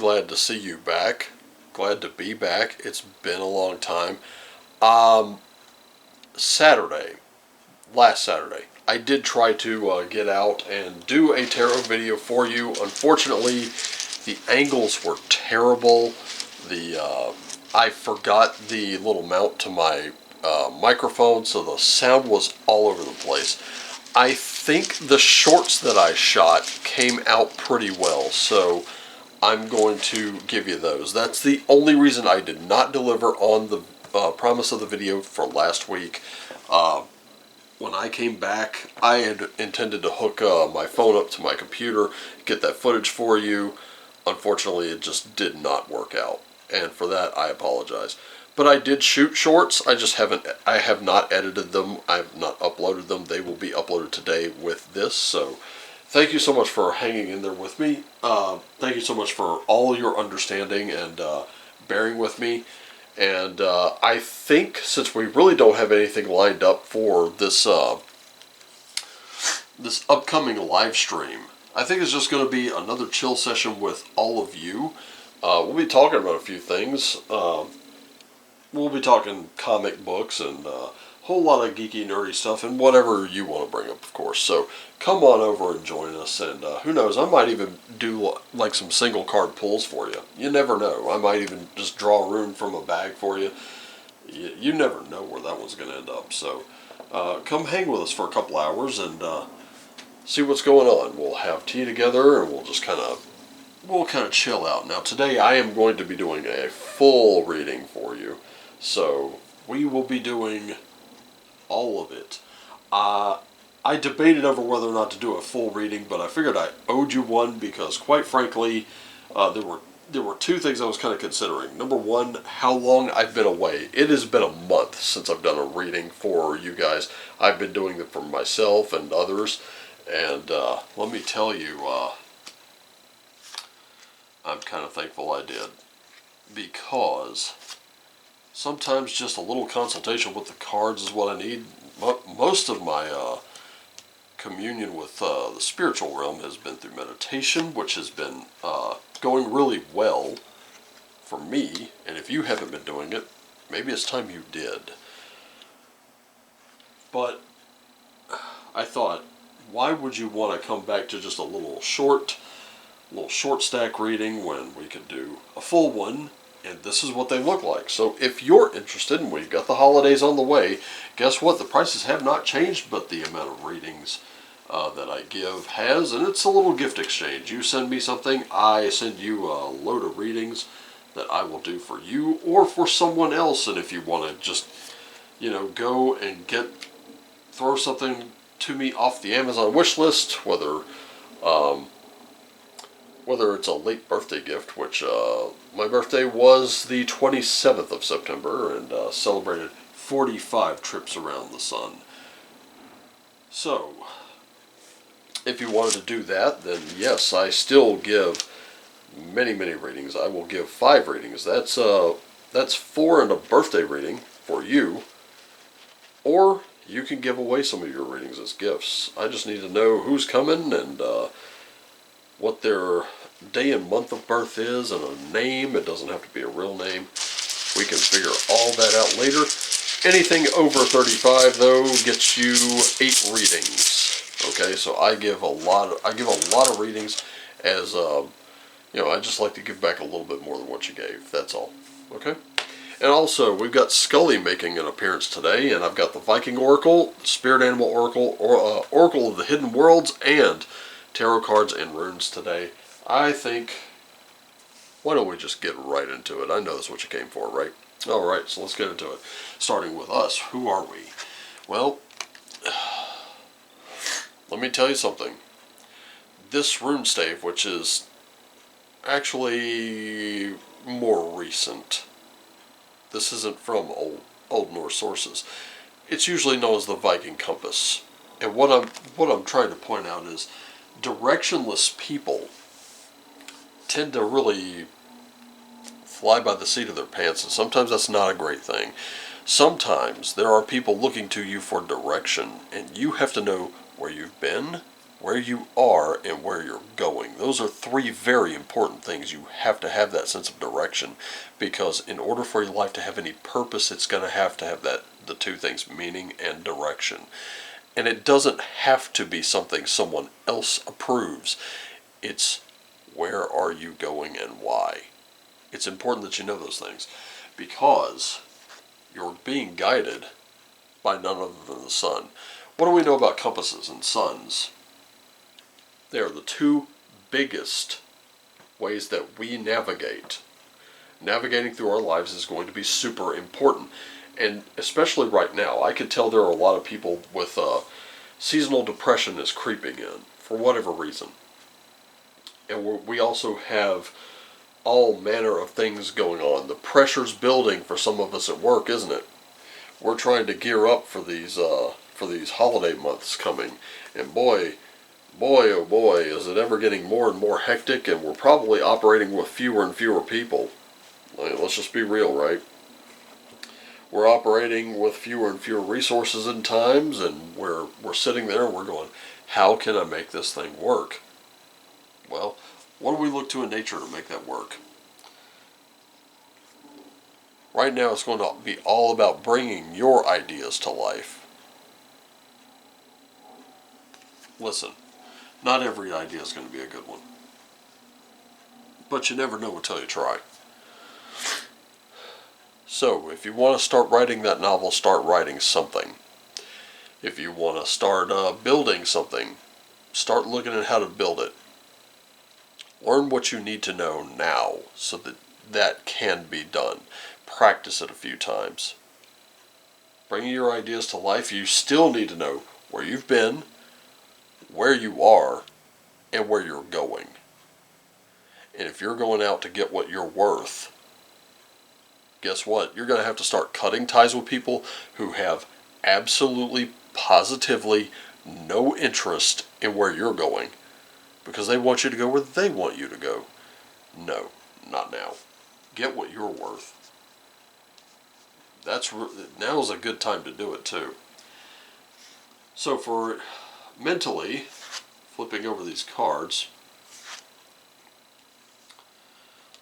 glad to see you back. Glad to be back. It's been a long time. Saturday, last Saturday, I did try to get out and do a tarot video for you. Unfortunately, the angles were terrible. I forgot the little mount to my microphone, so the sound was all over the place. I think the shorts that I shot came out pretty well, so I'm going to give you those. That's the only reason I did not deliver on the promise of the video for last week. When I came back, I had intended to hook my phone up to my computer, get that footage for you. Unfortunately, it just did not work out, and for that, I apologize. But I did shoot shorts. I have not edited them. I have not uploaded them. They will be uploaded today with this. So thank you so much for hanging in there with me. Thank you so much for all your understanding and bearing with me. And I think since we really don't have anything lined up for this this upcoming live stream, I think it's just going to be another chill session with all of you. We'll be talking about a few things. We'll be talking comic books and a whole lot of geeky, nerdy stuff, and whatever you want to bring up, of course. So come on over and join us, and who knows, I might even do like some single card pulls for you. You never know. I might even just draw a rune from a bag for you. You never know where that one's going to end up. So come hang with us for a couple hours and see what's going on. We'll have tea together, and we'll kind of chill out. Now today I am going to be doing a full reading for you. So we will be doing all of it. I debated over whether or not to do a full reading, but I figured I owed you one because, quite frankly, there were two things I was kind of considering. Number one, how long I've been away. It has been a month since I've done a reading for you guys. I've been doing them for myself and others, and let me tell you, I'm kind of thankful I did, because sometimes just a little consultation with the cards is what I need. Most of my communion with the spiritual realm has been through meditation, which has been going really well for me. And if you haven't been doing it, maybe it's time you did. But I thought, why would you want to come back to just a little short stack reading when we could do a full one? And this is what they look like. So if you're interested, and we've got the holidays on the way, guess what? The prices have not changed, but the amount of readings that I give has, and it's a little gift exchange. You send me something, I send you a load of readings that I will do for you or for someone else. And if you want to just, go and throw something to me off the Amazon wish list, whether it's a late birthday gift, which my birthday was the 27th of September, and celebrated 45 trips around the sun. So, if you wanted to do that, then yes, I still give many, many readings. I will give 5 readings. That's 4 in a birthday reading for you, or you can give away some of your readings as gifts. I just need to know who's coming and what their day and month of birth is, and a name. It doesn't have to be a real name. We can figure all that out later. Anything over 35 though gets you 8 readings. Okay, so I give a lot of readings, as I just like to give back a little bit more than what you gave. That's all. Okay. And also, we've got Scully making an appearance today, and I've got the Viking Oracle, Spirit Animal Oracle, Oracle of the Hidden Worlds, and tarot cards and runes today. I think, why don't we just get right into it? I know that's what you came for, right? Alright, so let's get into it. Starting with us. Who are we? Well, let me tell you something. This rune stave, which is actually more recent. This isn't from Old Norse sources. It's usually known as the Viking compass. And what I'm trying to point out is, directionless people tend to really fly by the seat of their pants, and sometimes that's not a great thing. Sometimes there are people looking to you for direction, and you have to know where you've been, where you are, and where you're going. Those are three very important things. You have to have that sense of direction, because in order for your life to have any purpose, it's going to have the two things, meaning and direction. And it doesn't have to be something someone else approves. It's where are you going and why. It's important that you know those things, because you're being guided by none other than the sun. What do we know about compasses and suns? They are the two biggest ways that we navigate. Navigating through our lives is going to be super important. And especially right now, I could tell there are a lot of people with seasonal depression is creeping in for whatever reason. And we also have all manner of things going on. The pressure's building for some of us at work, isn't it? We're trying to gear up for these holiday months coming, and boy, oh boy, is it ever getting more and more hectic, and we're probably operating with fewer and fewer people. Let's just be real, right? We're operating with fewer and fewer resources and times, and we're sitting there and we're going, how can I make this thing work? Well, what do we look to in nature to make that work? Right now it's going to be all about bringing your ideas to life. Listen, not every idea is going to be a good one. But you never know until you try. So, if you want to start writing that novel, start writing something. If you want to start building something, start looking at how to build it. Learn what you need to know now so that that can be done. Practice it a few times. Bringing your ideas to life, you still need to know where you've been, where you are, and where you're going. And if you're going out to get what you're worth, guess what? You're going to have to start cutting ties with people who have absolutely, positively no interest in where you're going, because they want you to go where they want you to go. No, not now. Get what you're worth. Now's a good time to do it too. So for mentally, flipping over these cards,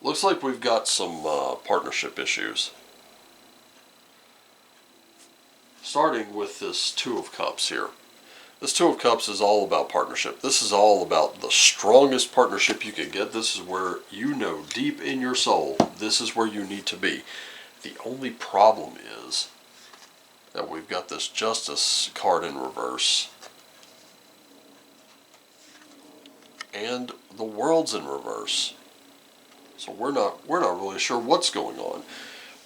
looks like we've got some partnership issues. Starting with this Two of Cups here. This Two of Cups is all about partnership. This is all about the strongest partnership you can get. This is where you know deep in your soul, this is where you need to be. The only problem is that we've got this Justice card in reverse. And the World's in reverse. So we're not really sure what's going on.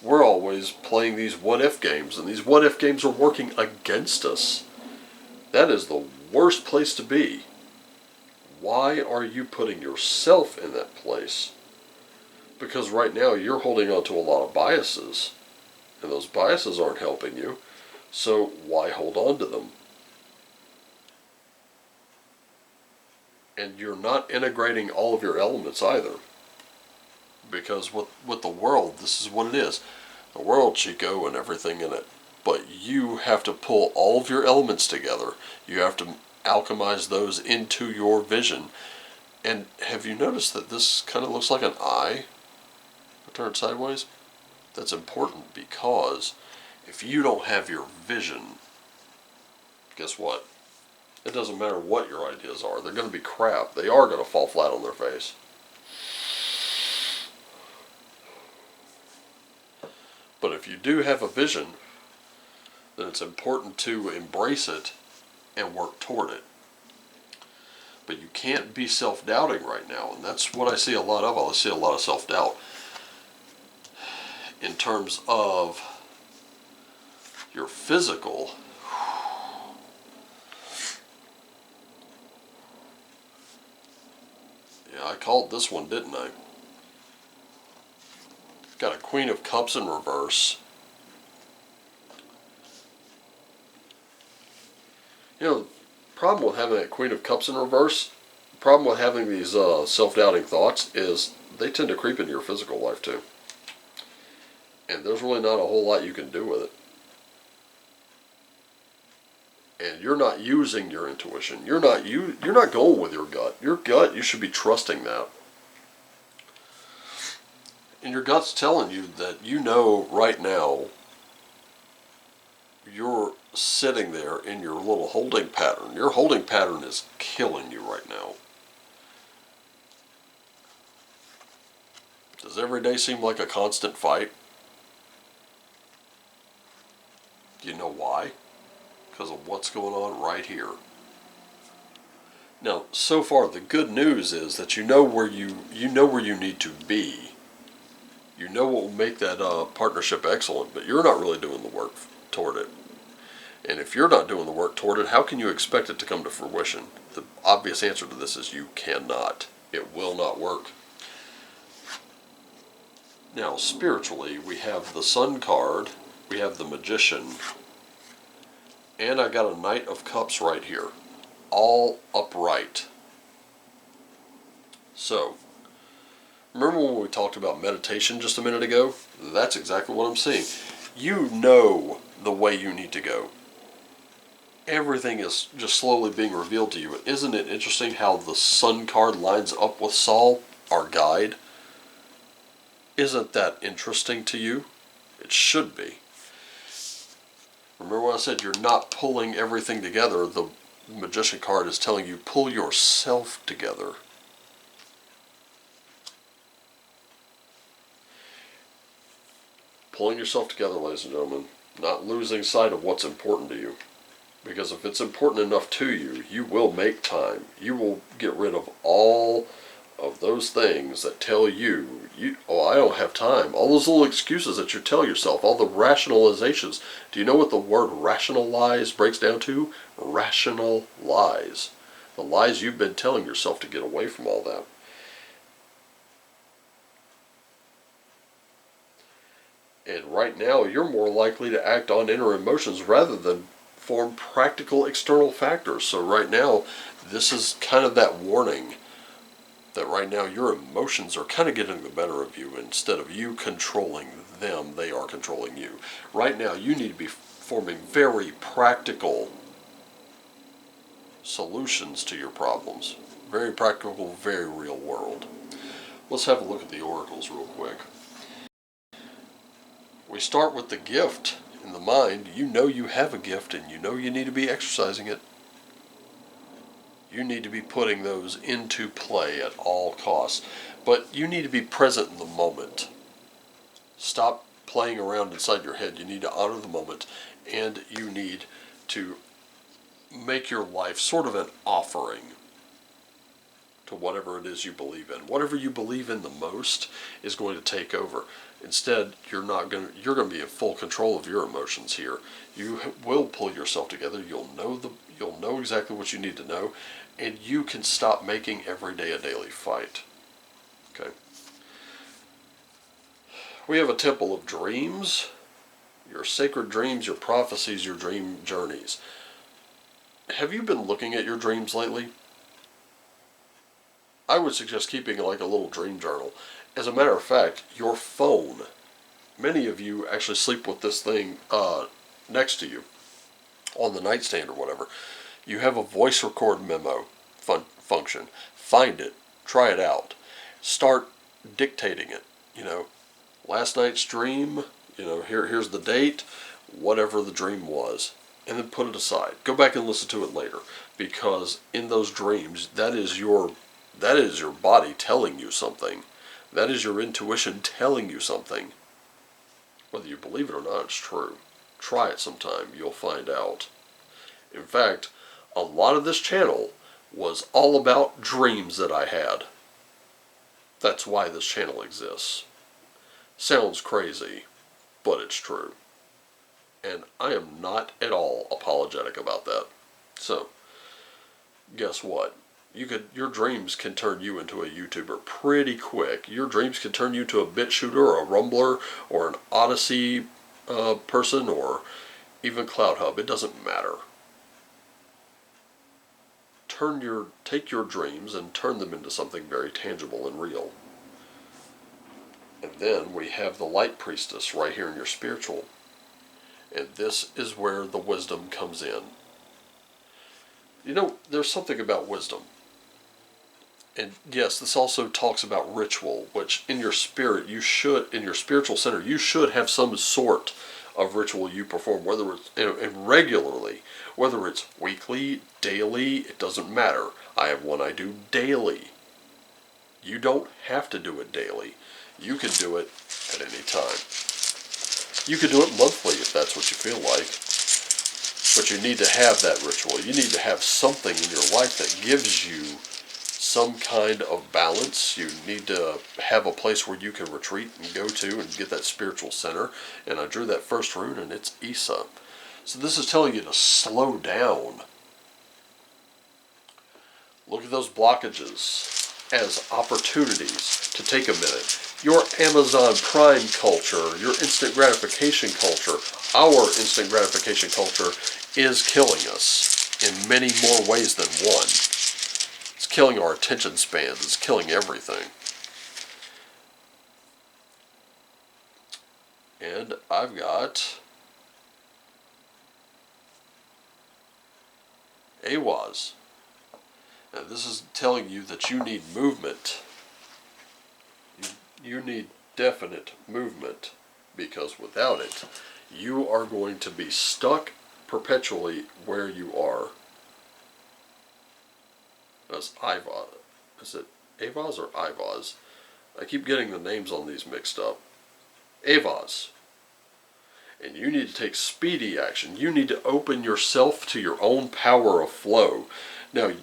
We're always playing these what-if games, and these what-if games are working against us. That is the worst place to be. Why are you putting yourself in that place? Because right now you're holding on to a lot of biases, and those biases aren't helping you, so why hold on to them? And you're not integrating all of your elements either. Because with the world, this is what it is. The world, Chico, and everything in it. But you have to pull all of your elements together. You have to alchemize those into your vision. And have you noticed that this kind of looks like an eye? Turned sideways? That's important, because if you don't have your vision, guess what? It doesn't matter what your ideas are. They're going to be crap. They are going to fall flat on their face. But if you do have a vision, then it's important to embrace it and work toward it. But you can't be self-doubting right now, and that's what I see a lot of. I see a lot of self-doubt in terms of your physical. Yeah, I called this one, didn't I? Got a Queen of Cups in reverse. You know, the problem with having that Queen of Cups in reverse, the problem with having these self-doubting thoughts is they tend to creep into your physical life too. And there's really not a whole lot you can do with it. and you're not using your intuition. You're not going with your gut. Your gut, you should be trusting that. And your gut's telling you that you know right now you're sitting there in your little holding pattern. Your holding pattern is killing you right now. Does every day seem like a constant fight? Do you know why? Because of what's going on right here. Now, so far, the good news is that you know where you need to be. You know what will make that partnership excellent, but you're not really doing the work toward it. And if you're not doing the work toward it, how can you expect it to come to fruition? The obvious answer to this is you cannot. It will not work. Now, spiritually, we have the Sun card, we have the Magician, and I got a Knight of Cups right here, all upright. So, remember when we talked about meditation just a minute ago? That's exactly what I'm seeing. You know the way you need to go. Everything is just slowly being revealed to you. Isn't it interesting how the Sun card lines up with Sol, our guide? Isn't that interesting to you? It should be. Remember when I said you're not pulling everything together? The Magician card is telling you, pull yourself together. Pulling yourself together, ladies and gentlemen. Not losing sight of what's important to you. Because if it's important enough to you, you will make time. You will get rid of all of those things that tell you, oh, I don't have time. All those little excuses that you tell yourself, all the rationalizations. Do you know what the word rationalize breaks down to? Rational lies. The lies you've been telling yourself to get away from all that. And right now, you're more likely to act on inner emotions rather than form practical external factors. So right now, this is kind of that warning that right now your emotions are kind of getting the better of you. Instead of you controlling them, they are controlling you. Right now, you need to be forming very practical solutions to your problems. Very practical, very real world. Let's have a look at the oracles real quick. We start with the gift in the mind. You know you have a gift and you know you need to be exercising it. You need to be putting those into play at all costs. But you need to be present in the moment. Stop playing around inside your head. You need to honor the moment, and you need to make your life sort of an offering to whatever it is you believe in. Whatever you believe in the most is going to take over. Instead, you're going to be in full control of your emotions here. You will pull yourself together. You'll know exactly what you need to know, and you can stop making every day a daily fight. Okay. We have a temple of dreams, your sacred dreams, your prophecies, your dream journeys. Have you been looking at your dreams lately? I would suggest keeping like a little dream journal. As a matter of fact, your phone, many of you actually sleep with this thing next to you on the nightstand or whatever. You have a voice record memo function. Find it. Try it out. Start dictating it. Last night's dream, here's the date, whatever the dream was. And then put it aside. Go back and listen to it later. Because in those dreams, that is your body telling you something. That is your intuition telling you something. Whether you believe it or not, it's true. Try it sometime. You'll find out. In fact, a lot of this channel was all about dreams that I had. That's why this channel exists. Sounds crazy, but it's true. And I am not at all apologetic about that. So, guess what? Your dreams can turn you into a YouTuber pretty quick. Your dreams can turn you to a BitChute or a Rumbler or an Odyssey person or even CloudHub. It doesn't matter. Take your dreams and turn them into something very tangible and real. And then we have the Light Priestess right here in your spiritual. And this is where the wisdom comes in. You know, there's something about wisdom. And yes, this also talks about ritual, which in your spirit, in your spiritual center, you should have some sort of ritual you perform, whether it's and regularly, whether it's weekly, daily, it doesn't matter. I have one I do daily. You don't have to do it daily. You can do it at any time. You can do it monthly if that's what you feel like. But you need to have that ritual. You need to have something in your life that gives you some kind of balance. You need to have a place where you can retreat and go to and get that spiritual center. And I drew that first rune, and it's Isa. So this is telling you to slow down. Look at those blockages as opportunities to take a minute. Your Amazon Prime culture, your instant gratification culture, our instant gratification culture is killing us in many more ways than one. It's killing our attention spans. It's killing everything. And I've got AWAS. And this is telling you that you need movement. You need definite movement, because without it, you are going to be stuck perpetually where you are. That's IVAS. Is it AVAS or IVAS? I keep getting the names on these mixed up. AVAS. And you need to take speedy action. You need to open yourself to your own power of flow. Now,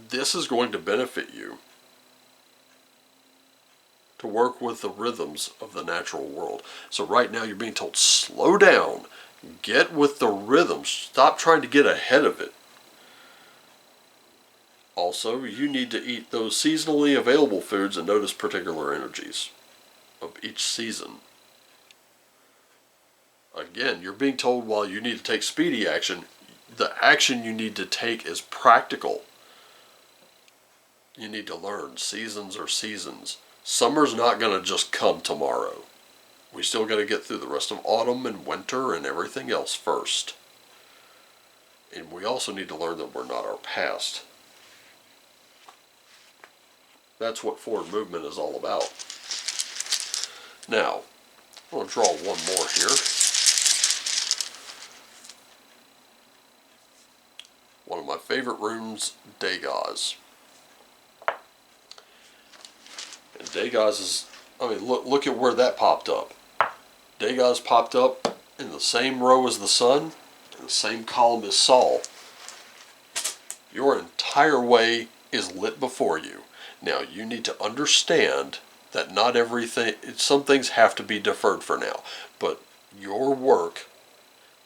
this is going to benefit you to work with the rhythms of the natural world. So right now you're being told, slow down, get with the rhythms, stop trying to get ahead of it. Also, you need to eat those seasonally available foods and notice particular energies of each season. Again, you're being told while you need to take speedy action, the action you need to take is practical. You need to learn seasons are seasons. Summer's not going to just come tomorrow. We still got to get through the rest of autumn and winter and everything else first. And we also need to learn that we're not our past. That's what forward movement is all about. Now, I'm going to draw one more here. One of my favorite runes, Dagaz. And Dagaz is, look at where that popped up. Dagaz popped up in the same row as the sun, in the same column as Sol. Your entire way is lit before you. Now, you need to understand that not everything, some things have to be deferred for now. But your work,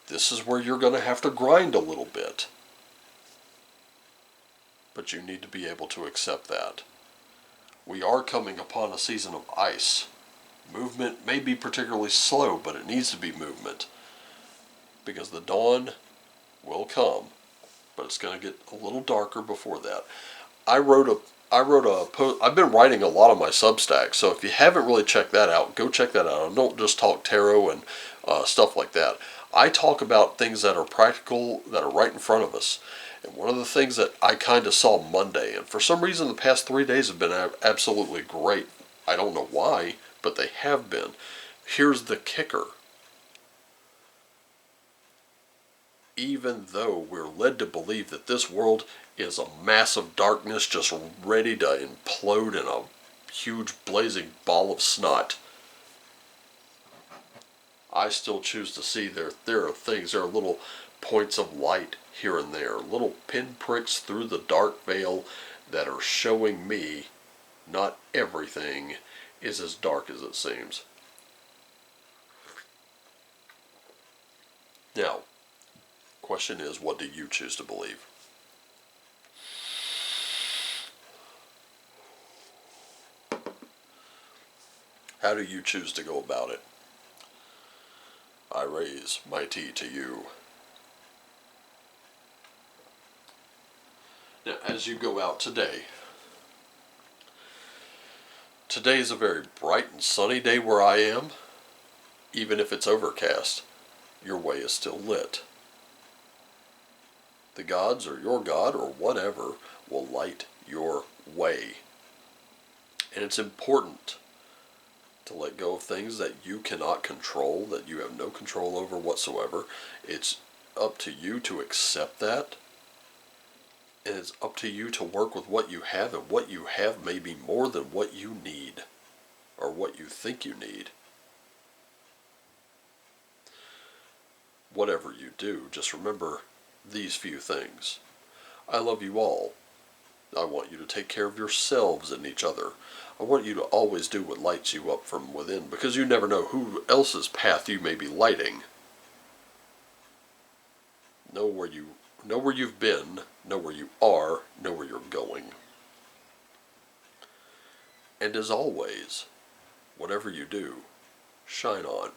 this is where you're going to have to grind a little bit. But you need to be able to accept that. We are coming upon a season of ice. Movement may be particularly slow, but it needs to be movement. Because the dawn will come, but it's going to get a little darker before that. I wrote a post. I've been writing a lot on my Substack, so if you haven't really checked that out, go check that out. I don't just talk tarot and stuff like that. I talk about things that are practical, that are right in front of us. And one of the things that I kind of saw Monday, and for some reason the past 3 days have been absolutely great. I don't know why, but they have been. Here's the kicker. Even though we're led to believe that this world is a mass of darkness just ready to implode in a huge blazing ball of snot, I still choose to see there are things, there are little points of light here and there, little pinpricks through the dark veil that are showing me not everything is as dark as it seems. Now, question is, what do you choose to believe? How do you choose to go about it? I raise my tea to you. Now, as you go out today, today is a very bright and sunny day where I am. Even if it's overcast, your way is still lit. The gods or your God or whatever will light your way. And it's important to let go of things that you cannot control, that you have no control over whatsoever. It's up to you to accept that. And it's up to you to work with what you have, and what you have may be more than what you need, or what you think you need. Whatever you do, just remember these few things. I love you all. I want you to take care of yourselves and each other. I want you to always do what lights you up from within, because you never know who else's path you may be lighting. Know where you've been, know where you are, know where you're going. And as always, whatever you do, shine on.